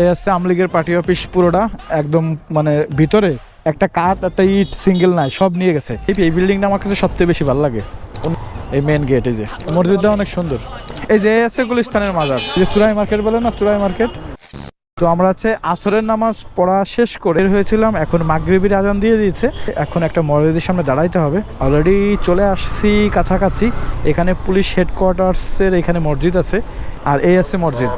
এই আছে আমলিগের party office পুরোটা একদম মানে ভিতরে একটা কাঠ একটা ইট সিঙ্গেল নাই, সব নিয়ে গেছে। এই বিল্ডিংটা আমার কাছে সবচেয়ে বেশি ভালো লাগে। এই মেন গেট, এই যে মসজিদটা অনেক সুন্দর। এই যে আছে গুলিস্তানের মাজার, যে চুরাই মার্কেট বলে না, চুরাই মার্কেট। তো আমরা হচ্ছে আসরের নামাজ পড়া শেষ করে হয়েছিলাম, এখন মাগরিবের আজান দিয়ে দিয়েছে। এখন একটা মসজিদের সামনে দাঁড়াইতে হবে। অলরেডি চলে আসছি কাছাকাছি। এখানে পুলিশ হেডকোয়ার্টার্সের এখানে মসজিদ আছে, আর এই আছে মসজিদ।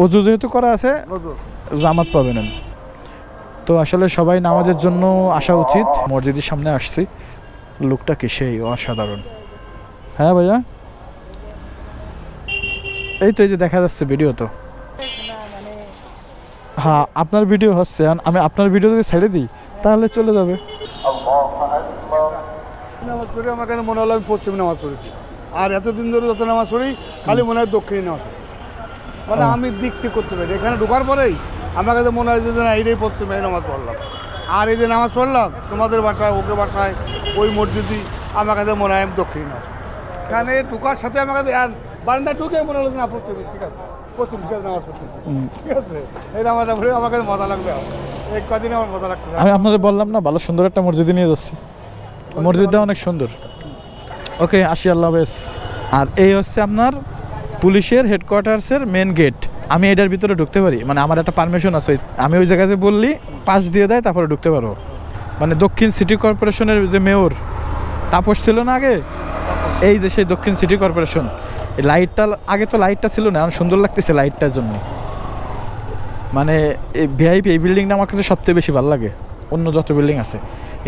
ওযু যেহেতু করা আছে, জামাত পাবেন। তো আসলে সবাই নামাজের জন্য আসা উচিত। মসজিদের সামনে আসছি, লোকটা কি সেই অসাধারণ। হ্যাঁ ভাইয়া, এই তো এই যে দেখা যাচ্ছে ভিডিও। তো হ্যাঁ, আপনার ভিডিও হচ্ছে, আমি আপনার ভিডিও যদি ছেড়ে দিই তাহলে চলে যাবে। নামাজ পড়ে আমার কাছে মনে হলো আমি পশ্চিম নামাজ পড়েছি, আর এতদিন ধরে যত নামাজ পড়ি খালি মনে হয় দক্ষিণ নামাজ পড়েছি। মানে আমি দিক ঠিক করতে পারি। এখানে ঢোকার পরেই আমার কাছে মনে হয় যে না, এইটাই পশ্চিম, এই নামাজ পড়লাম। আর এই যে নামাজ পড়লাম তোমাদের বাসায়, ওকে বাসায়, ওই মসজিদই আমার কাছে মনে হয় আমি দক্ষিণ নামাজ পড়েছি। এখানে ঢোকার সাথে আমার কাছে আর বারান্দা ঢুকে মনে হলো না পশ্চিম, ঠিক আছে পশ্চিম ঠিক আছে নামাজ পড়তেছি, ঠিক আছে। এই নামাজটা পড়ে আমার কাছে মজা লাগবে, এই কদিন আমার মজা লাগবে। আমি আপনাদের বললাম না, ভালো সুন্দর একটা মসজিদে নিয়ে যাচ্ছি। মসজিদটা অনেক সুন্দর। ওকে, আসি, আল্লাহ হাফেজ। আর এই হচ্ছে আপনার পুলিশের হেডকোয়ার্টার্সের মেন গেট। আমি এটার ভিতরে ঢুকতে পারি, মানে আমার একটা পারমিশন আছে। আমি ওই জায়গায় যে বললি পাস দিয়ে দেয়, তারপরে ঢুকতে পারবো। মানে দক্ষিণ সিটি কর্পোরেশনের যে মেয়র তাপস ছিল না আগে, এই যে সেই দক্ষিণ সিটি কর্পোরেশন। এই লাইটটা, আগে তো লাইটটা ছিল না, সুন্দর লাগতেছে লাইটটার জন্য। মানে এই ভিআইপি এই বিল্ডিংটা আমার কাছে সবচেয়ে বেশি ভালো লাগে অন্য যত বিল্ডিং আছে।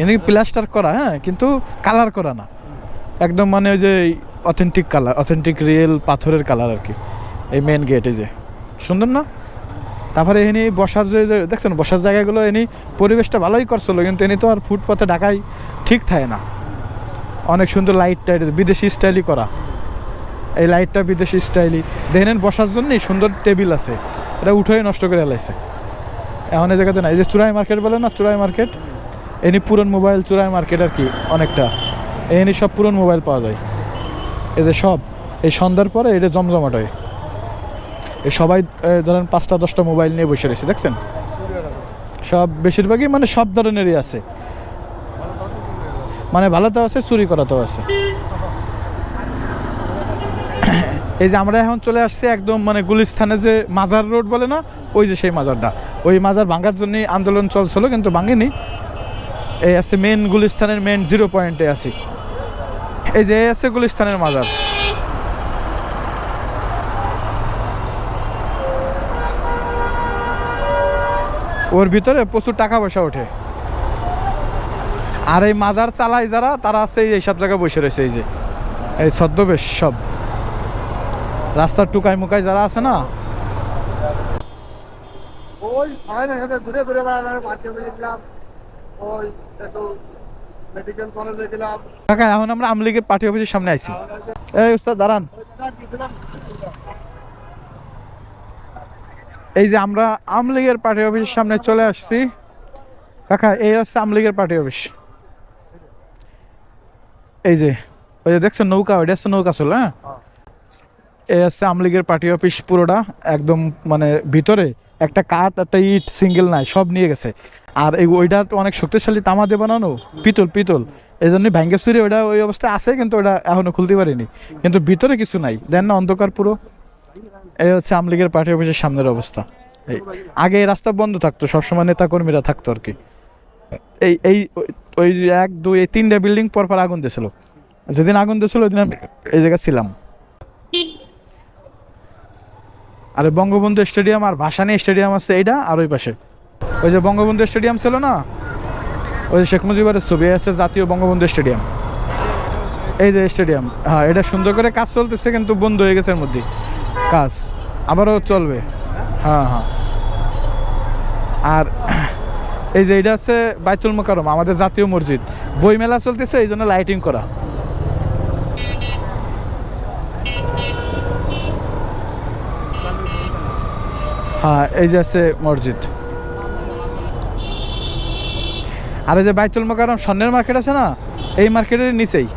এদিকে প্লাস্টার করা, হ্যাঁ, কিন্তু কালার করা না একদম, মানে ওই যে অথেন্টিক কালার, অথেন্টিক রিয়েল পাথরের কালার আর কি। এই মেন গেট, এই যে সুন্দর না। তারপরে এনে বসার যে দেখছেন বসার জায়গাগুলো, এনে পরিবেশটা ভালোই করছিল, কিন্তু এনে তো আর ফুটপাতে ঢাকাই ঠিক থাকে না। অনেক সুন্দর লাইট টাইট, বিদেশি স্টাইলই করা। এই লাইটটা বিদেশি স্টাইলই। দেখেন বসার জন্যই সুন্দর টেবিল আছে, এটা উঠেই নষ্ট করে ফেলাইছে। এমন এই জায়গাতে না। এই যে চুরাই মার্কেট বলে না, চুরাই মার্কেট, এনি পুরন মোবাইল চুরাই মার্কেট আর কি অনেকটা। এনি সব পুরন মোবাইল পাওয়া যায়। এই যে সব এই সন্ধ্যার পরে এটা জমজমাট হয়। এই সবাই ধরেন 5টা-10টা মোবাইল নিয়ে বসে রয়েছে, দেখছেন। সব বেশিরভাগই মানে সব ধরনেরই আছে, মানে ভালোতেও আছে, চুরি করাতেও আছে। এই যে আমরা এখন চলে আসছি একদম মানে গুলিস্তানে যে মাজার রোড বলে না, ওই যে সেই মাজারটা। ওই মাজার ভাঙার জন্যই আন্দোলন চলছিল, কিন্তু ভাঙেনি। এই আছে মেন গুলিস্তানের মেন 0 পয়েন্টে আছি। এই যে আছে গুলিস্তানের মাজার। ওর ভিতরে প্রচুর টাকা পয়সা ওঠে। আর এই মাজার চালায় যারা, তারা আছে এই সব জায়গায় বসে রয়েছে। এই যে এই ছদ্মবেশ সব রাস্তার টুকাই মুকাই যারা আছে না। ওই ঘুরে ঘুরে বেড়ালাম, ওই মেডিকেল কলেজে গেলাম। কাকা, এখন আমরা আমলিগের পার্টি অফিসের সামনে আইছি। এই উস্তাদ দাঁড়ান। এই যে আমরা আমলিগের পার্টি অফিসের সামনে চলে আসছি। কাকা, এই হচ্ছে আমলিগের পার্টি অফিস। এই যে ওই যে দেখছেন নৌকা, ওইটা হচ্ছে নৌকা চল। হ্যাঁ, এই হচ্ছে আমলিগের পার্টি অফিস পুরোটা একদম মানে ভিতরে একটা কাঠ একটা ইট সিঙ্গেল নাই, সব নিয়ে গেছে। আর এই ওইটা তো অনেক শক্তিশালী তামা দিয়ে বানানো, পিতল, এই জন্যই ভাঙ্গে চুরি ওইটা ওই অবস্থায় আছে, কিন্তু ওটা এখনো খুলতে পারিনি। কিন্তু ভিতরে কিছু নাই, দেন না, অন্ধকার পুরো। এই হচ্ছে আমলিগের পার্টি অফিসের সামনের অবস্থা। এই আগে এই রাস্তা বন্ধ থাকতো, সবসময় নেতা কর্মীরা থাকতো আর কি। এই এই ওই 1, 2, 3টা বিল্ডিং পর আগুন দিয়েছিল। যেদিন আগুন দিয়েছিল ওই দিন আমি এই জায়গায় ছিলাম। আর বঙ্গবন্ধু স্টেডিয়াম আর ভাসানী স্টেডিয়াম আছে এইটা, আর ওই পাশে ওই যে বঙ্গবন্ধু স্টেডিয়াম ছিল না, ওই যে শেখ মুজিবের ছবি আছে, জাতীয় বঙ্গবন্ধু স্টেডিয়াম। এই যে স্টেডিয়াম, হ্যাঁ, এটা সুন্দর করে কাজ চলতেছে, কিন্তু বন্ধ হয়ে গেছে এর মধ্যে কাজ, আবারও চলবে। হ্যাঁ। আর এই যে এটা হচ্ছে বাইতুল মোকাররম, আমাদের জাতীয় মসজিদ। বই মেলা চলতেছে, এই জন্য লাইটিং করা। হ্যাঁ, এই যে আছে মসজিদ। আর এই যে বাইতুল মোকাররম স্বর্ণের মার্কেট আছে না, এই মার্কেটের নিচেই।